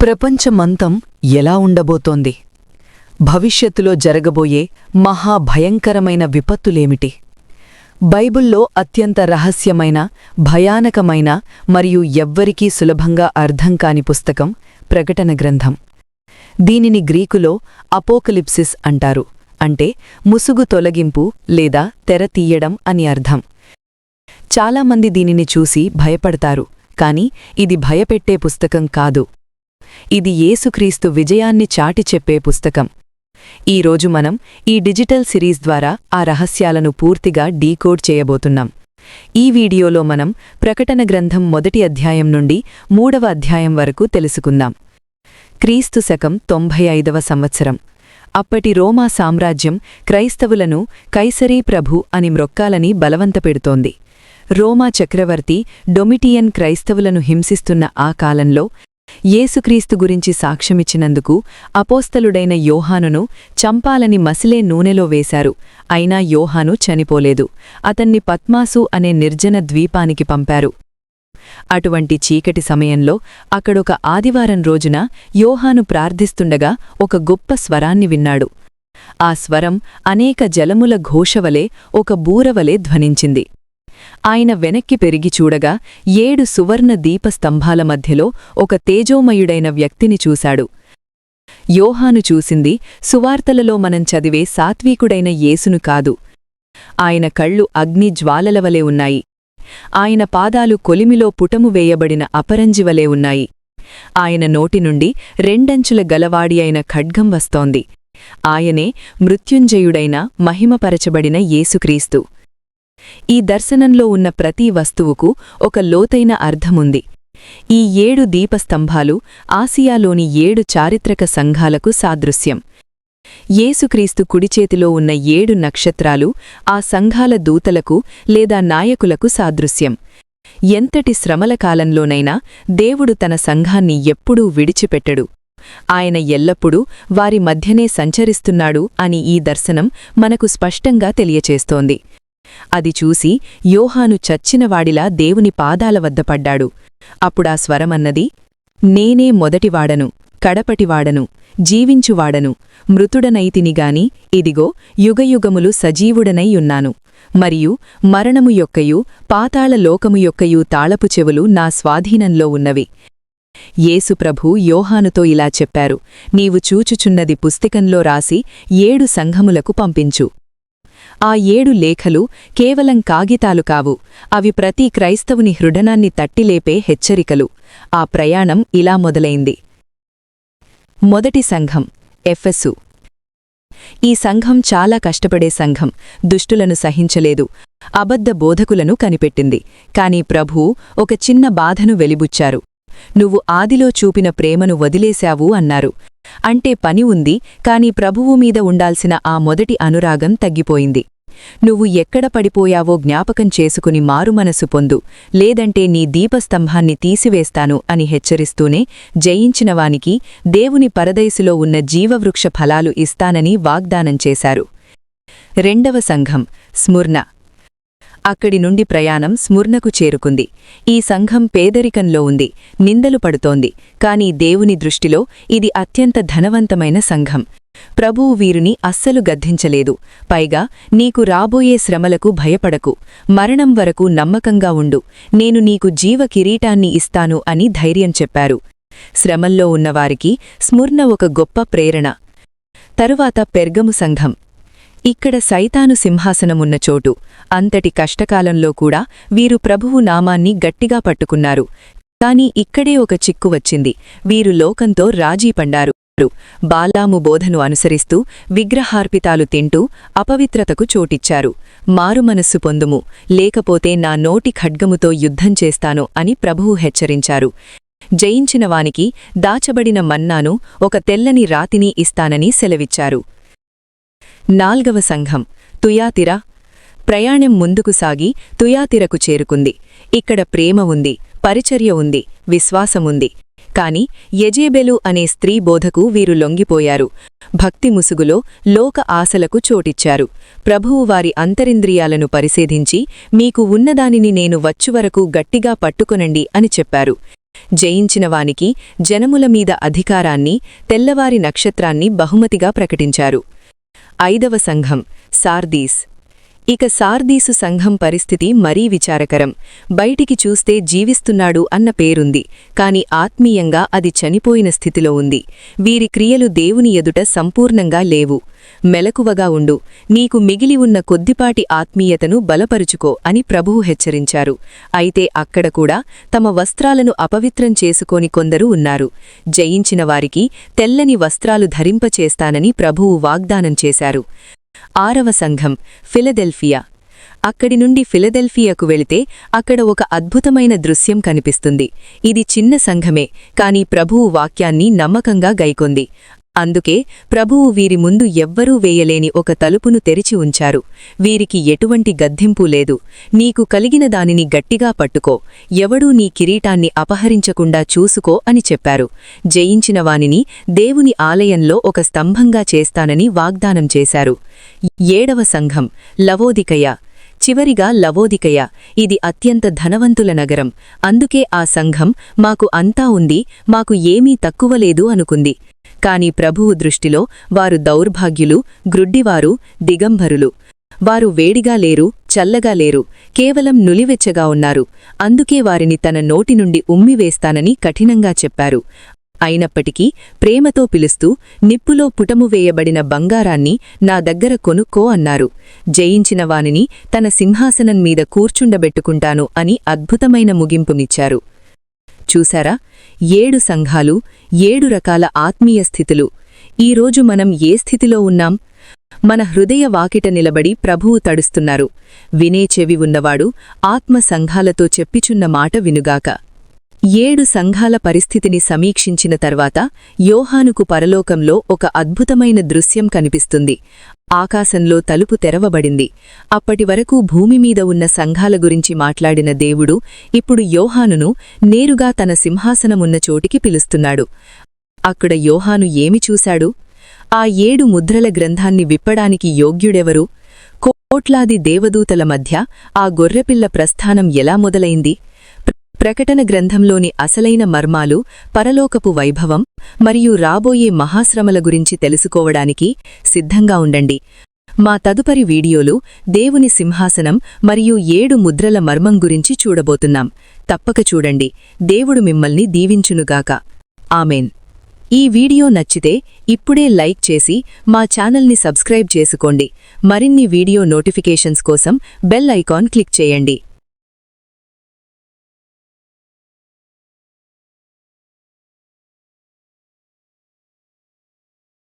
ప్రపంచమంతం ఎలా ఉండబోతోంది? భవిష్యత్తులో జరగబోయే మహాభయంకరమైన విపత్తులేమిటి? బైబిల్లో అత్యంత రహస్యమైన, భయానకమైన మరియు ఎవ్వరికీ సులభంగా అర్థం కాని పుస్తకం ప్రకటన గ్రంథం. దీనిని గ్రీకులో అపోకలిప్సిస్ అంటారు. అంటే ముసుగు తొలగింపు లేదా తెర తీయడం అని అర్థం. చాలామంది దీనిని చూసి భయపడతారు, కాని ఇది భయపెట్టే పుస్తకం కాదు. ఇది యేసుక్రీస్తు విజయాన్ని చాటి చెప్పే పుస్తకం. ఈరోజు మనం ఈ డిజిటల్ సిరీస్ ద్వారా ఆ రహస్యాలను పూర్తిగా డీకోడ్ చేయబోతున్నాం. ఈ వీడియోలో మనం ప్రకటన గ్రంథం 1వ అధ్యాయం నుండి 3వ అధ్యాయం వరకు తెలుసుకుందాం. క్రీస్తు శకం 95వ సంవత్సరం. అప్పటి రోమా సామ్రాజ్యం క్రైస్తవులను కైసరీ ప్రభు అని మ్రొక్కాలని బలవంతపెడుతోంది. రోమా చక్రవర్తి డొమిటియన్ క్రైస్తవులను హింసిస్తున్న ఆ కాలంలో యేసుక్రీస్తు గురించి సాక్ష్యమిచ్చినందుకు అపోస్తలుడైన యోహానును చంపాలని మసిలే నూనెలో వేశారు. అయినా యోహాను చనిపోలేదు. అతన్ని పత్మాసు అనే నిర్జన ద్వీపానికి పంపారు. అటువంటి చీకటి సమయంలో అక్కడొక ఆదివారం రోజున యోహాను ప్రార్థిస్తుండగా ఒక గొప్ప స్వరాన్ని విన్నాడు. ఆ స్వరం అనేక జలముల ఘోషవలే, ఒక బూరవలే ధ్వనించింది. ఆయన వెనక్కి పెరిగి చూడగా 7 సువర్ణ దీపస్తంభాల మధ్యలో ఒక తేజోమయుడైన వ్యక్తిని చూశాడు. యోహాను చూసింది సువార్తలలో మనం చదివే సాత్వీకుడైన యేసును కాదు. ఆయన కళ్ళు అగ్ని జ్వాలలవలే ఉన్నాయి. ఆయన పాదాలు కొలిమిలో పుటము వేయబడిన అపరంజివలే ఉన్నాయి. ఆయన నోటి నుండి 2 అంచుల గలవాడి అయిన ఖడ్గం వస్తోంది. ఆయనే మృత్యుంజయుడైన మహిమపరచబడిన యేసుక్రీస్తు. ఈ దర్శనంలో ఉన్న ప్రతి వస్తువుకు ఒక లోతైన అర్థముంది. ఈ 7 దీపస్తంభాలు ఆసియాలోని 7 చారిత్రక సంఘాలకు సాదృశ్యం. యేసుక్రీస్తు కుడిచేతిలో ఉన్న 7 నక్షత్రాలు ఆ సంఘాల దూతలకు లేదా నాయకులకు సాదృశ్యం. ఎంతటి శ్రమల కాలంలోనైనా దేవుడు తన సంఘాన్ని ఎప్పుడూ విడిచిపెట్టడు. ఆయన ఎల్లప్పుడూ వారి మధ్యనే సంచరిస్తున్నాడు అని ఈ దర్శనం మనకు స్పష్టంగా తెలియచేస్తోంది. అది చూసి యోహాను చచ్చినవాడిలా దేవుని పాదాల వద్ద పడ్డాడు. అప్పుడా స్వరమన్నది, నేనే మొదటివాడను, కడపటివాడను, జీవించువాడను, మృతుడనైతినిగాని ఇదిగో యుగయుగములు సజీవుడనై ఉన్నాను. మరియు మరణము యొక్కయు పాతాళ లోకము యొక్కయు తాళపు చెవులు నా స్వాధీనంలో ఉన్నవి. యేసుప్రభు యోహానుతో ఇలా చెప్పారు, నీవు చూచుచున్నది పుస్తకంలో రాసి 7 సంఘములకు పంపించు. ఆ 7 లేఖలు కేవలం కాగితాలు కావు, అవి ప్రతి క్రైస్తవుని హృదయాన్ని తట్టిలేపే హెచ్చరికలు. ఆ ప్రయాణం ఇలా మొదలైంది. మొదటి సంఘం ఎఫెసు. ఈ సంఘం చాలా కష్టపడే సంఘం. దుష్టులను సహించలేదు, అబద్ధ బోధకులను కనిపెట్టింది. కాని ప్రభువు ఒక చిన్న బాధను వెలిబుచ్చారు. నువ్వు ఆదిలో చూపిన ప్రేమను వదిలేశావు అన్నారు. అంటే పని ఉంది, కాని ప్రభువు మీద ఉండాల్సిన ఆ మొదటి అనురాగం తగ్గిపోయింది. నువ్వు ఎక్కడ పడిపోయావో జ్ఞాపకం చేసుకుని మారుమనసు పొందు, లేదంటే నీ దీపస్తంభాన్ని తీసివేస్తాను అని హెచ్చరిస్తూనే జయించినవానికి దేవుని పరదైసులో ఉన్న జీవవృక్ష ఫలాలు ఇస్తానని వాగ్దానం చేశారు. రెండవ సంఘం స్ముర్న. అక్కడి నుండి ప్రయాణం స్ముర్నకు చేరుకుంది. ఈ సంఘం పేదరికంలో ఉంది, నిందలు పడుతోంది. కాని దేవుని దృష్టిలో ఇది అత్యంత ధనవంతమైన సంఘం. ప్రభువు వీరిని అస్సలు గద్దించలేదు. పైగా నీకు రాబోయే శ్రమలకు భయపడకు, మరణం వరకు నమ్మకంగా ఉండు, నేను నీకు జీవ కిరీటాన్ని ఇస్తాను అని ధైర్యం చెప్పారు. శ్రమల్లో ఉన్నవారికి స్ముర్న ఒక గొప్ప ప్రేరణ. తరువాత పెర్గము సంఘం. ఇక్కడ సైతాను సింహాసనమున్న చోటు. అంతటి కష్టకాలంలో కూడా వీరు ప్రభువు నామాన్ని గట్టిగా పట్టుకున్నారు. కాని ఇక్కడే ఒక చిక్కు వచ్చింది. వీరు లోకంతో రాజీ పడ్డారు. బాలాము బోధను అనుసరిస్తూ విగ్రహార్పితాలు తింటూ అపవిత్రతకు చోటిచ్చారు. మారుమనస్సు పొందుము, లేకపోతే నా నోటి ఖడ్గముతో యుద్ధం చేస్తాను అని ప్రభువు హెచ్చరించారు. జయించినవానికి దాచబడిన మన్నాను, ఒక తెల్లని రాతిని ఇస్తానని సెలవిచ్చారు. నాల్గవ సంఘం తుయాతిర. ప్రయాణం ముందుకు సాగి తుయాతిరకు చేరుకుంది. ఇక్కడ ప్రేమ ఉంది, పరిచర్య ఉంది, విశ్వాసముంది. కాని యెజేబెలు అనే స్త్రీ బోధకు వీరు లొంగిపోయారు. భక్తి ముసుగులో లోక ఆశలకు చోటిచ్చారు. ప్రభువు వారి అంతరింద్రియాలను పరిశేధించి మీకు ఉన్నదానిని నేను వచ్చువరకు గట్టిగా పట్టుకొనండి అని చెప్పారు. జయించినవానికి జనముల మీద అధికారాన్ని, తెల్లవారి నక్షత్రాన్ని బహుమతిగా ప్రకటించారు. 5వ సంఘం సార్దీస్. ఇక సార్దీసు సంఘం పరిస్థితి మరీ విచారకరం. బయటికి చూస్తే జీవిస్తున్నాడు అన్న పేరుంది, కాని ఆత్మీయంగా అది చనిపోయిన స్థితిలో ఉంది. వీరి క్రియలు దేవుని ఎదుట సంపూర్ణంగా లేవు. మెలకువగా ఉండు, నీకు మిగిలి ఉన్న కొద్దిపాటి ఆత్మీయతను బలపరుచుకో అని ప్రభువు హెచ్చరించారు. అయితే అక్కడ కూడా తమ వస్త్రాలను అపవిత్రం చేసుకోని కొందరు ఉన్నారు. జయించిన వారికి తెల్లని వస్త్రాలు ధరింపచేస్తానని ప్రభువు వాగ్దానం చేశారు. 6వ సంఘం ఫిలదెల్ఫియా. అక్కడి నుండి ఫిలదెల్ఫియాకు వెళితే అక్కడ ఒక అద్భుతమైన దృశ్యం కనిపిస్తుంది. ఇది చిన్న సంఘమే, కాని ప్రభువు వాక్యాన్ని నమ్మకంగా గైకొంది. అందుకే ప్రభువు వీరి ముందు ఎవ్వరూ వేయలేని ఒక తలుపును తెరిచి ఉంచారు. వీరికి ఎటువంటి గద్దింపు లేదు. నీకు కలిగిన దానిని గట్టిగా పట్టుకో, ఎవడూ నీ కిరీటాన్ని అపహరించకుండా చూసుకో అని చెప్పారు. జయించిన వానిని దేవుని ఆలయంలో ఒక స్తంభంగా చేస్తానని వాగ్దానం చేశారు. 7వ సంఘం లవోదికయ. చివరిగా లవోదికయ. ఇది అత్యంత ధనవంతుల నగరం. అందుకే ఆ సంఘం మాకు అంతా ఉంది, మాకు ఏమీ తక్కువలేదు అనుకుంది. కాని ప్రభువు దృష్టిలో వారు దౌర్భాగ్యులు, గ్రుడ్డివారు, దిగంబరులు. వారు వేడిగా లేరు, చల్లగా లేరు, కేవలం నులివెచ్చగా ఉన్నారు. అందుకే వారిని తన నోటి నుండి ఉమ్మివేస్తానని కఠినంగా చెప్పారు. అయినప్పటికీ ప్రేమతో పిలుస్తూ నిప్పులో పుటము వేయబడిన బంగారాన్ని నా దగ్గర కొనుక్కో అన్నారు. జయించిన వానిని తన సింహాసనం మీద కూర్చుండబెట్టుకుంటాను అని అద్భుతమైన ముగింపునిచ్చారు. చూశారా? 7 సంఘాలు, 7 రకాల ఆత్మీయ స్థితులు. ఈరోజు మనం ఏ స్థితిలో ఉన్నాం? మన హృదయ వాకిట నిలబడి ప్రభువు తడుస్తున్నారు. వినే చెవి ఉన్నవాడు ఆత్మ సంఘాలతో చెప్పిచున్న మాట వినుగాక. 7 సంఘాల పరిస్థితిని సమీక్షించిన తర్వాత యోహానుకు పరలోకంలో ఒక అద్భుతమైన దృశ్యం కనిపిస్తుంది. ఆకాశంలో తలుపు తెరవబడింది. అప్పటివరకు భూమిమీద ఉన్న సంఘాల గురించి మాట్లాడిన దేవుడు ఇప్పుడు యోహానును నేరుగా తన సింహాసనమున్న చోటికి పిలుస్తున్నాడు. అక్కడ యోహాను ఏమి చూశాడు? ఆ 7 ముద్రల గ్రంథాన్ని విప్పడానికి యోగ్యుడెవరు? కోట్లాది దేవదూతల మధ్య ఆ గొర్రెపిల్ల ప్రస్థానం ఎలా మొదలైంది? ప్రకటన గ్రంథంలోని అసలైన మర్మాలు, పరలోకపు వైభవం మరియు రాబోయే మహాశ్రమల గురించి తెలుసుకోవడానికి సిద్ధంగా ఉండండి. మా తదుపరి వీడియోలు దేవుని సింహాసనం మరియు 7 ముద్రల మర్మం గురించి చూడబోతున్నాం. తప్పక చూడండి. దేవుడు మిమ్మల్ని దీవించునుగాక. ఆమెన్. ఈ వీడియో నచ్చితే ఇప్పుడే లైక్ చేసి మా ఛానల్ని సబ్స్క్రైబ్ చేసుకోండి. మరిన్ని వీడియో నోటిఫికేషన్స్ కోసం బెల్ ఐకాన్ క్లిక్ చేయండి.